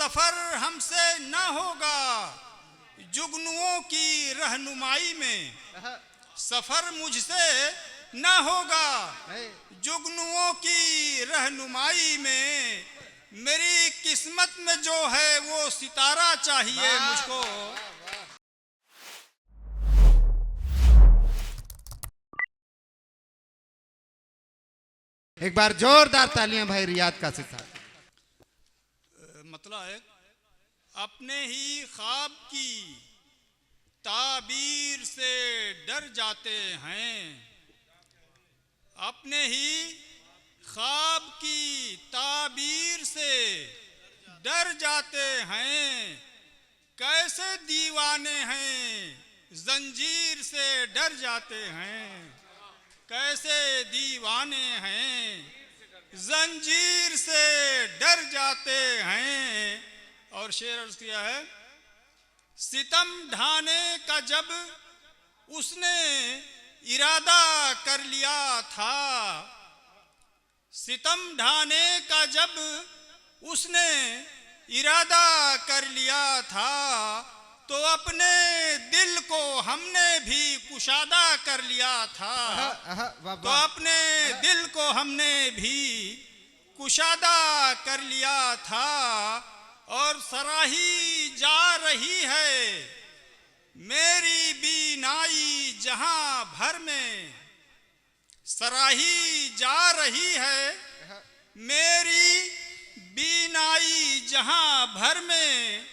सफर हमसे न होगा जुगनुओं की रहनुमाई में, सफर मुझसे न होगा जुगनुओं की रहनुमाई में। मेरी किस्मत में जो है वो सितारा चाहिए मुझको। एक बार जोरदार तालियां भाई रियाद का सितारा। मतलब है अपने ही ख्वाब की ताबीर से डर जाते हैं, अपने ही ख्वाब की ताबीर से डर जाते हैं। कैसे दीवाने हैं जंजीर से डर जाते हैं, कैसे दीवाने हैं जंजीर से डर जाते हैं। और शेर अर्ज किया है, सितम ढाने का जब उसने इरादा कर लिया था, सितम ढाने का जब उसने इरादा कर लिया था, तो अपने दिल को हमने भी कुशादा कर लिया था। तो अपने दिल को हमने भी कुशादा कर लिया था। और सराही जा रही है मेरी बीनाई जहां भर में, सराही जा रही है मेरी बीनाई जहां भर में।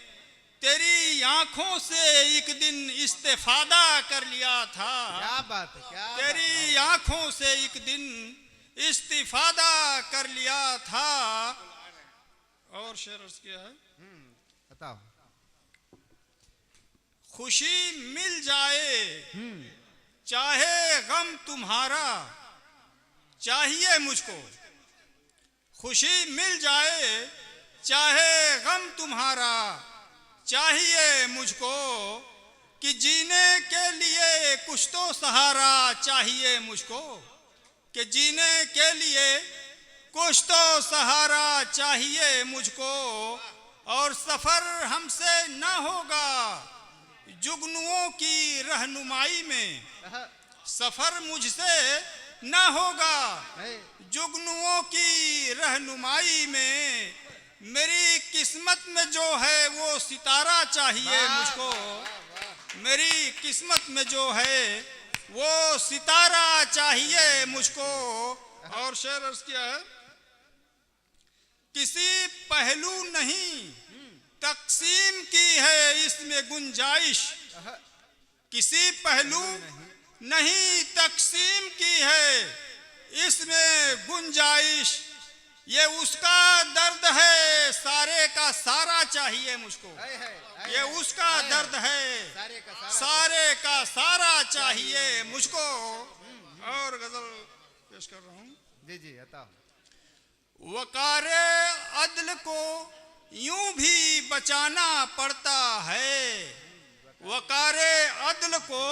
तेरी आंखों से एक दिन इस्तेफादा कर लिया था। क्या बात है, क्या तेरी आंखों से एक दिन इस्तिफादा कर लिया था। और शेर अर्ज किया है, बताओ। खुशी मिल जाए चाहे गम तुम्हारा चाहिए मुझको, खुशी मिल जाए चाहे गम तुम्हारा चाहिए मुझको। कि जीने के लिए कुछ तो सहारा चाहिए मुझको, कि जीने के लिए कुछ तो सहारा चाहिए मुझको। और सफर हमसे न होगा जुगनुओं की रहनुमाई में, सफर मुझसे न होगा जुगनुओं की रहनुमाई में। मेरी किस्मत में जो है वो सितारा चाहिए मुझको, मेरी किस्मत में जो है वो सितारा चाहिए मुझको। और शेर अर्ज किया है, किसी पहलू नहीं तकसीम की है इसमें गुंजाइश, किसी पहलू नहीं तकसीम की है इसमें गुंजाइश। ये उसका दर्द है सारे का सारा चाहिए मुझको, ये उसका दर्द है सारे का सारा चाहिए मुझको। और गजल पेश कर रहा हूँ। जी जी बताओ। वकारे अदल को यूं भी बचाना पड़ता है, वकारे अदल को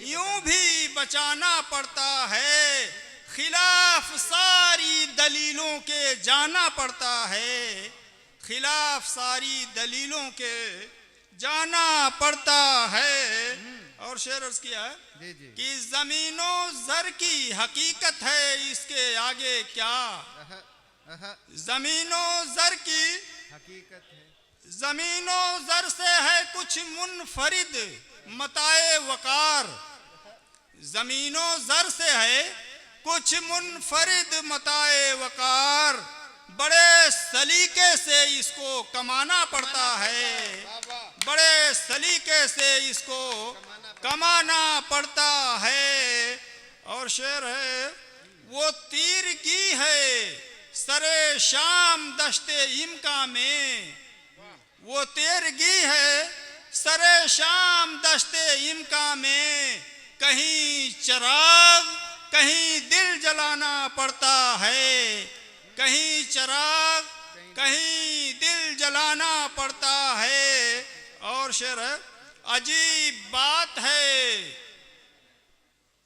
यूं भी बचाना पड़ता है। खिलाफ सारी दलीलों के जाना पड़ता है, खिलाफ सारी दलीलों के जाना पड़ता है। और शेर अर्ज किया है कि जमीनों जर की हकीकत है इसके आगे क्या, जमीनों जर की हकीकत है, जमीनों जर से है कुछ मुनफरिद मताए वकार, जमीनों जर से है कुछ मुनफरिद मताए वकार। बड़े सलीके से इसको कमाना पड़ता है, बड़े सलीके से इसको कमाना पड़ता है। और शेर है, वो तीरगी है सरे शाम दश्ते इमका में, वो तीरगी है सरे शाम दश्ते इमका में। कहीं चिराग कहीं दिल जलाना पड़ता है, कहीं चिराग कहीं दिल जलाना पड़ता है। और शेर है, अजीब बात है,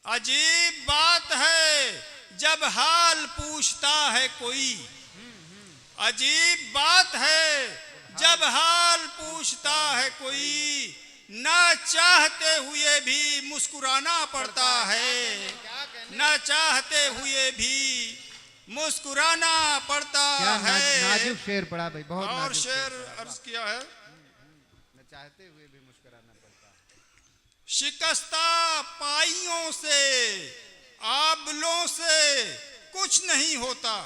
अजीब बात है जब हाल पूछता है कोई, अजीब बात है जब हाल पूछता है कोई, न चाहते हुए भी मुस्कुराना पड़ता है, क्या कहने न चाहते हुए भी मुस्कुराना पड़ता क्या है। नाजुक शेर पड़ा भाई, बहुत और नाजुक शेर पड़ा। अर्ज किया है, न चाहते हुए भी मुस्कुराना पड़ता है। शिकस्ता पाइयों से आबलों से कुछ नहीं होता,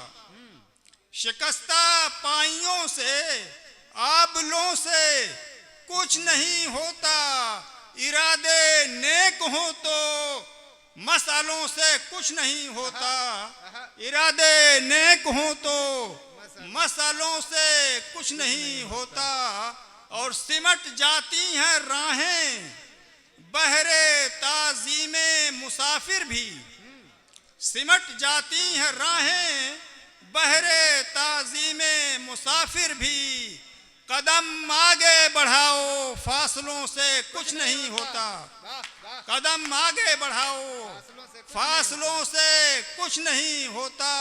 शिकस्ता पाइयों से आबलों से कुछ नहीं होता, इरादे नेक हो तो मसालों से कुछ नहीं होता, इरादे नेक हो तो मसालों से कुछ नहीं होता। और सिमट जाती हैं राहें बहरे ताज़ीमे मुसाफिर भी, सिमट जाती हैं राहें बहरे ताज़ीमे मुसाफिर भी, कदम आगे बढ़ाओ फासलों से कुछ नहीं होता, कदम आगे बढ़ाओ फासलों से कुछ नहीं होता।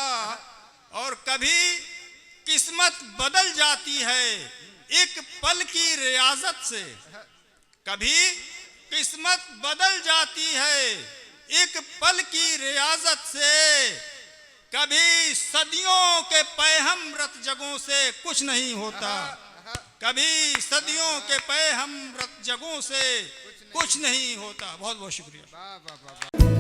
और कभी किस्मत बदल जाती है एक पल की रियाजत से, कभी किस्मत बदल जाती है एक पल की रियाजत से, कभी सदियों के पैहमरत जगों से कुछ नहीं होता, कभी सदियों के पैहमरत जगों से कुछ नहीं होता। बहुत बहुत शुक्रिया। वाह वाह वाह वाह।